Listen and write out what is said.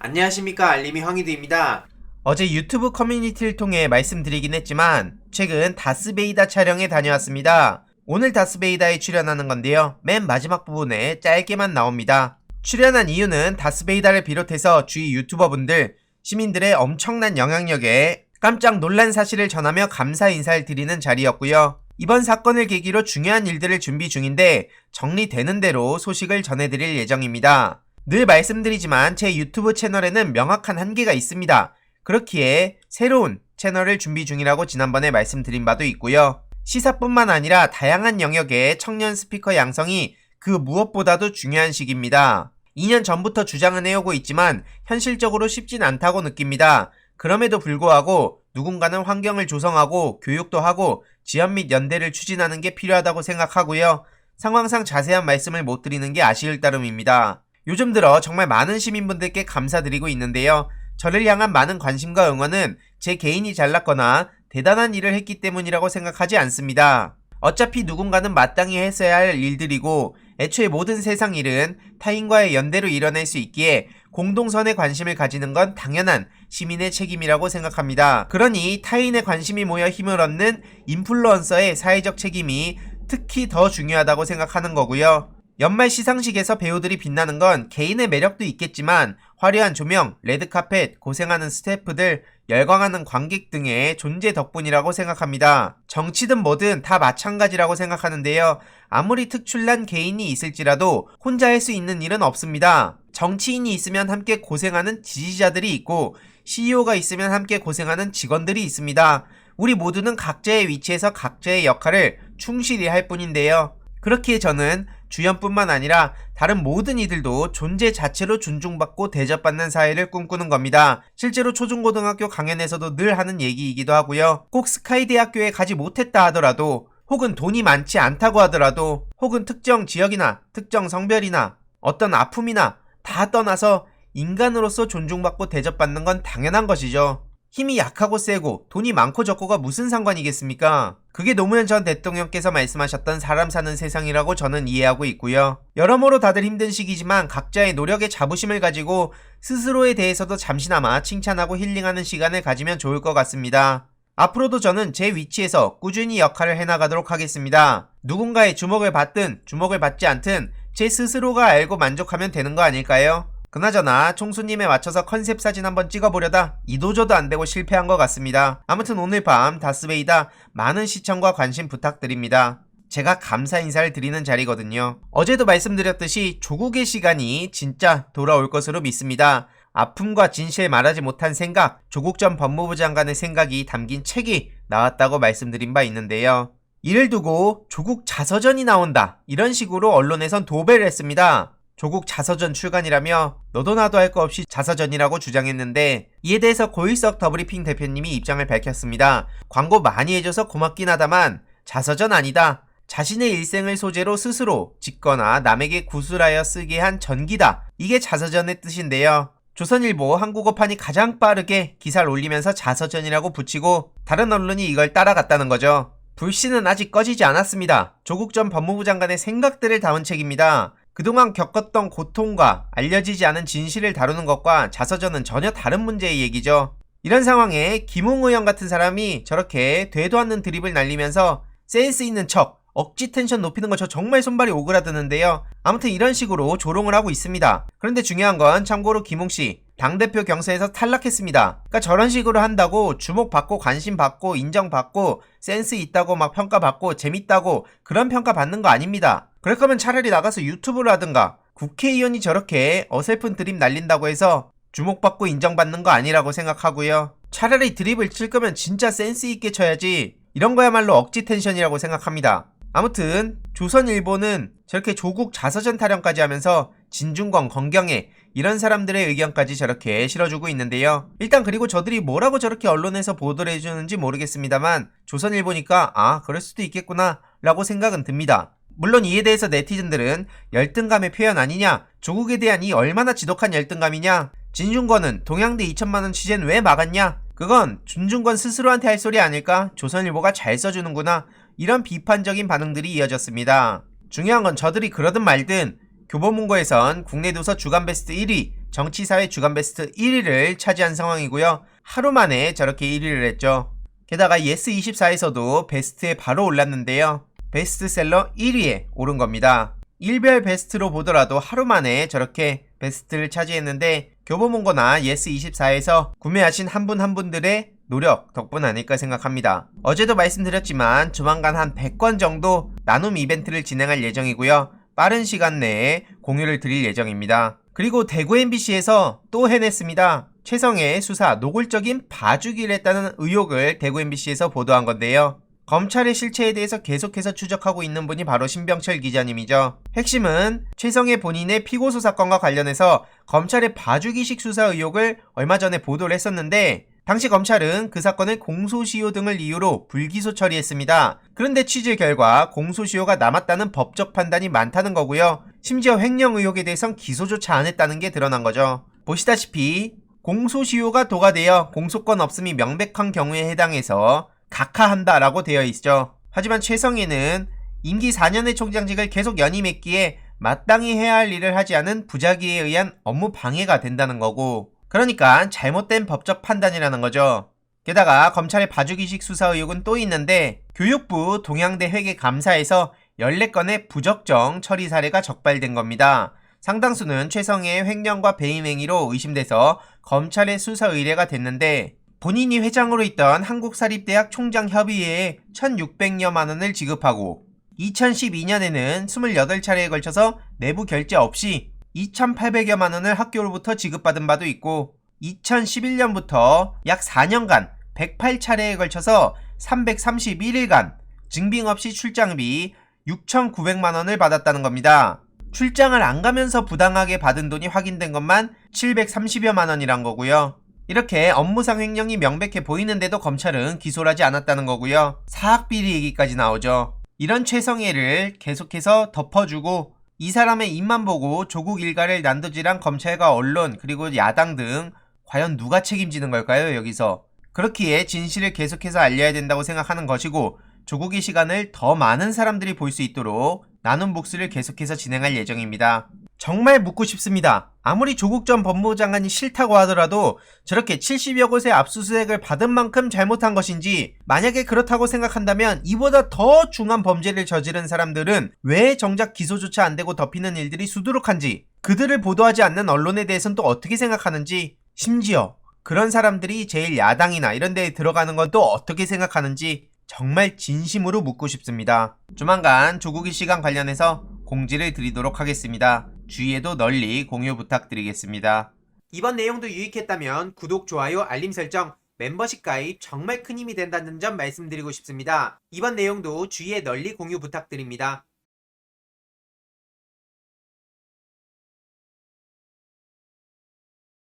안녕하십니까, 알림이 황희두입니다. 어제 유튜브 커뮤니티를 통해 말씀드리긴 했지만 최근 다스베이다 촬영에 다녀왔습니다. 오늘 다스베이다에 출연하는 건데요. 맨 마지막 부분에 짧게만 나옵니다. 출연한 이유는 다스베이다를 비롯해서 주위 유튜버분들, 시민들의 엄청난 영향력에 깜짝 놀란 사실을 전하며 감사 인사를 드리는 자리였고요. 이번 사건을 계기로 중요한 일들을 준비 중인데 정리되는 대로 소식을 전해드릴 예정입니다. 늘 말씀드리지만 제 유튜브 채널에는 명확한 한계가 있습니다. 그렇기에 새로운 채널을 준비 중이라고 지난번에 말씀드린 바도 있고요. 시사뿐만 아니라 다양한 영역의 청년 스피커 양성이 그 무엇보다도 중요한 시기입니다. 2년 전부터 주장은 해오고 있지만 현실적으로 쉽진 않다고 느낍니다. 그럼에도 불구하고 누군가는 환경을 조성하고 교육도 하고 지원 및 연대를 추진하는 게 필요하다고 생각하고요. 상황상 자세한 말씀을 못 드리는 게 아쉬울 따름입니다. 요즘 들어 정말 많은 시민분들께 감사드리고 있는데요. 저를 향한 많은 관심과 응원은 제 개인이 잘났거나 대단한 일을 했기 때문이라고 생각하지 않습니다. 어차피 누군가는 마땅히 했어야 할 일들이고 애초에 모든 세상 일은 타인과의 연대로 이뤄낼 수 있기에 공동선에 관심을 가지는 건 당연한 시민의 책임이라고 생각합니다. 그러니 타인의 관심이 모여 힘을 얻는 인플루언서의 사회적 책임이 특히 더 중요하다고 생각하는 거고요. 연말 시상식에서 배우들이 빛나는 건 개인의 매력도 있겠지만 화려한 조명, 레드카펫, 고생하는 스태프들, 열광하는 관객 등의 존재 덕분이라고 생각합니다. 정치든 뭐든 다 마찬가지라고 생각하는데요. 아무리 특출난 개인이 있을지라도 혼자 할 수 있는 일은 없습니다. 정치인이 있으면 함께 고생하는 지지자들이 있고 CEO가 있으면 함께 고생하는 직원들이 있습니다. 우리 모두는 각자의 위치에서 각자의 역할을 충실히 할 뿐인데요. 그렇기에 저는 주연뿐만 아니라 다른 모든 이들도 존재 자체로 존중받고 대접받는 사회를 꿈꾸는 겁니다. 실제로 초중고등학교 강연에서도 늘 하는 얘기이기도 하고요. 꼭 스카이대학교에 가지 못했다 하더라도 혹은 돈이 많지 않다고 하더라도 혹은 특정 지역이나 특정 성별이나 어떤 아픔이나 다 떠나서 인간으로서 존중받고 대접받는 건 당연한 것이죠. 힘이 약하고 세고 돈이 많고 적고가 무슨 상관이겠습니까? 그게 노무현 전 대통령께서 말씀하셨던 사람 사는 세상이라고 저는 이해하고 있고요. 여러모로 다들 힘든 시기지만 각자의 노력에 자부심을 가지고 스스로에 대해서도 잠시나마 칭찬하고 힐링하는 시간을 가지면 좋을 것 같습니다. 앞으로도 저는 제 위치에서 꾸준히 역할을 해나가도록 하겠습니다. 누군가의 주목을 받든 주목을 받지 않든 제 스스로가 알고 만족하면 되는 거 아닐까요? 그나저나 총수님에 맞춰서 컨셉 사진 한번 찍어보려다 이도저도 안되고 실패한 것 같습니다. 아무튼 오늘 밤 다스베이다 많은 시청과 관심 부탁드립니다. 제가 감사 인사를 드리는 자리거든요. 어제도 말씀드렸듯이 조국의 시간이 진짜 돌아올 것으로 믿습니다. 아픔과 진실 말하지 못한 생각, 조국 전 법무부 장관의 생각이 담긴 책이 나왔다고 말씀드린 바 있는데요. 이를 두고 조국 자서전이 나온다, 이런 식으로 언론에선 도배를 했습니다. 조국 자서전 출간이라며 너도 나도 할 거 없이 자서전이라고 주장했는데 이에 대해서 고일석 더브리핑 대표님이 입장을 밝혔습니다. 광고 많이 해줘서 고맙긴 하다만 자서전 아니다. 자신의 일생을 소재로 스스로 짓거나 남에게 구술하여 쓰게 한 전기다. 이게 자서전의 뜻인데요. 조선일보 한국어판이 가장 빠르게 기사를 올리면서 자서전이라고 붙이고 다른 언론이 이걸 따라갔다는 거죠. 불씨는 아직 꺼지지 않았습니다. 조국 전 법무부 장관의 생각들을 담은 책입니다. 그동안 겪었던 고통과 알려지지 않은 진실을 다루는 것과 자서전은 전혀 다른 문제의 얘기죠. 이런 상황에 김웅 의원 같은 사람이 저렇게 되도 않는 드립을 날리면서 센스 있는 척 억지 텐션 높이는 거 저 정말 손발이 오그라드는데요. 아무튼 이런 식으로 조롱을 하고 있습니다. 그런데 중요한 건 참고로 김웅씨 당대표 경선에서 탈락했습니다. 그러니까 저런 식으로 한다고 주목받고 관심받고 인정받고 센스 있다고 막 평가받고 재밌다고 그런 평가 받는 거 아닙니다. 그럴 거면 차라리 나가서 유튜브를 하든가. 국회의원이 저렇게 어설픈 드립 날린다고 해서 주목받고 인정받는 거 아니라고 생각하고요. 차라리 드립을 칠 거면 진짜 센스 있게 쳐야지. 이런 거야말로 억지 텐션이라고 생각합니다. 아무튼 조선일보는 저렇게 조국 자서전 타령까지 하면서 진중권, 권경애 이런 사람들의 의견까지 저렇게 실어주고 있는데요. 일단 그리고 저들이 뭐라고 저렇게 언론에서 보도를 해주는지 모르겠습니다만 조선일보니까 아 그럴 수도 있겠구나 라고 생각은 듭니다. 물론 이에 대해서 네티즌들은 열등감의 표현 아니냐, 조국에 대한 이 얼마나 지독한 열등감이냐, 진중권은 동양대 2천만원 취재는 왜 막았냐, 그건 진중권 스스로한테 할 소리 아닐까, 조선일보가 잘 써주는구나, 이런 비판적인 반응들이 이어졌습니다. 중요한 건 저들이 그러든 말든 교보문고에선 국내 도서 주간 베스트 1위, 정치사회 주간 베스트 1위를 차지한 상황이고요. 하루 만에 저렇게 1위를 했죠. 게다가 예스24에서도 베스트에 바로 올랐는데요. 베스트셀러 1위에 오른 겁니다. 일별 베스트로 보더라도 하루 만에 저렇게 베스트를 차지했는데 교보문고나 예스24에서 구매하신 한 분 한 분들의 노력 덕분 아닐까 생각합니다. 어제도 말씀드렸지만 조만간 한 100건 정도 나눔 이벤트를 진행할 예정이고요. 빠른 시간 내에 공유를 드릴 예정입니다. 그리고 대구 MBC에서 또 해냈습니다. 최성의 수사 노골적인 봐주기를 했다는 의혹을 대구 MBC에서 보도한 건데요. 검찰의 실체에 대해서 계속해서 추적하고 있는 분이 바로 신병철 기자님이죠. 핵심은 최성의 본인의 피고소 사건과 관련해서 검찰의 봐주기식 수사 의혹을 얼마 전에 보도를 했었는데 당시 검찰은 그 사건을 공소시효 등을 이유로 불기소 처리했습니다. 그런데 취재 결과 공소시효가 남았다는 법적 판단이 많다는 거고요. 심지어 횡령 의혹에 대해선 기소조차 안 했다는 게 드러난 거죠. 보시다시피 공소시효가 도가되어 공소권 없음이 명백한 경우에 해당해서 각하한다라고 되어 있죠. 하지만 최성희는 임기 4년의 총장직을 계속 연임했기에 마땅히 해야 할 일을 하지 않은 부작위에 의한 업무 방해가 된다는 거고, 그러니까 잘못된 법적 판단이라는 거죠. 게다가 검찰의 봐주기식 수사 의혹은 또 있는데 교육부 동양대 회계감사에서 14건의 부적정 처리 사례가 적발된 겁니다. 상당수는 최성희의 횡령과 배임 행위로 의심돼서 검찰의 수사 의뢰가 됐는데 본인이 회장으로 있던 한국사립대학 총장협의회에 1,600여만 원을 지급하고 2012년에는 28차례에 걸쳐서 내부 결제 없이 2,800여만 원을 학교로부터 지급받은 바도 있고 2011년부터 약 4년간 108차례에 걸쳐서 331일간 증빙 없이 출장비 6,900만 원을 받았다는 겁니다. 출장을 안 가면서 부당하게 받은 돈이 확인된 것만 730여만 원이란 거고요. 이렇게 업무상 횡령이 명백해 보이는데도 검찰은 기소를 하지 않았다는 거고요. 사학비리 얘기까지 나오죠. 이런 최성애를 계속해서 덮어주고 이 사람의 입만 보고 조국 일가를 난도질한 검찰과 언론 그리고 야당 등 과연 누가 책임지는 걸까요? 여기서 그렇기에 진실을 계속해서 알려야 된다고 생각하는 것이고 조국의 시간을 더 많은 사람들이 볼 수 있도록 나눔 복수를 계속해서 진행할 예정입니다. 정말 묻고 싶습니다. 아무리 조국 전 법무부 장관이 싫다고 하더라도 저렇게 70여 곳의 압수수색을 받은 만큼 잘못한 것인지, 만약에 그렇다고 생각한다면 이보다 더 중한 범죄를 저지른 사람들은 왜 정작 기소조차 안 되고 덮이는 일들이 수두룩한지, 그들을 보도하지 않는 언론에 대해서는 또 어떻게 생각하는지, 심지어 그런 사람들이 제일 야당이나 이런 데에 들어가는 건 또 어떻게 생각하는지 정말 진심으로 묻고 싶습니다. 조만간 조국의 시간 관련해서 공지를 드리도록 하겠습니다. 주위에도 널리 공유 부탁드리겠습니다. 이번 내용도 유익했다면 구독, 좋아요, 알림 설정, 멤버십 가입 정말 큰 힘이 된다는 점 말씀드리고 싶습니다. 이번 내용도 주위에 널리 공유 부탁드립니다.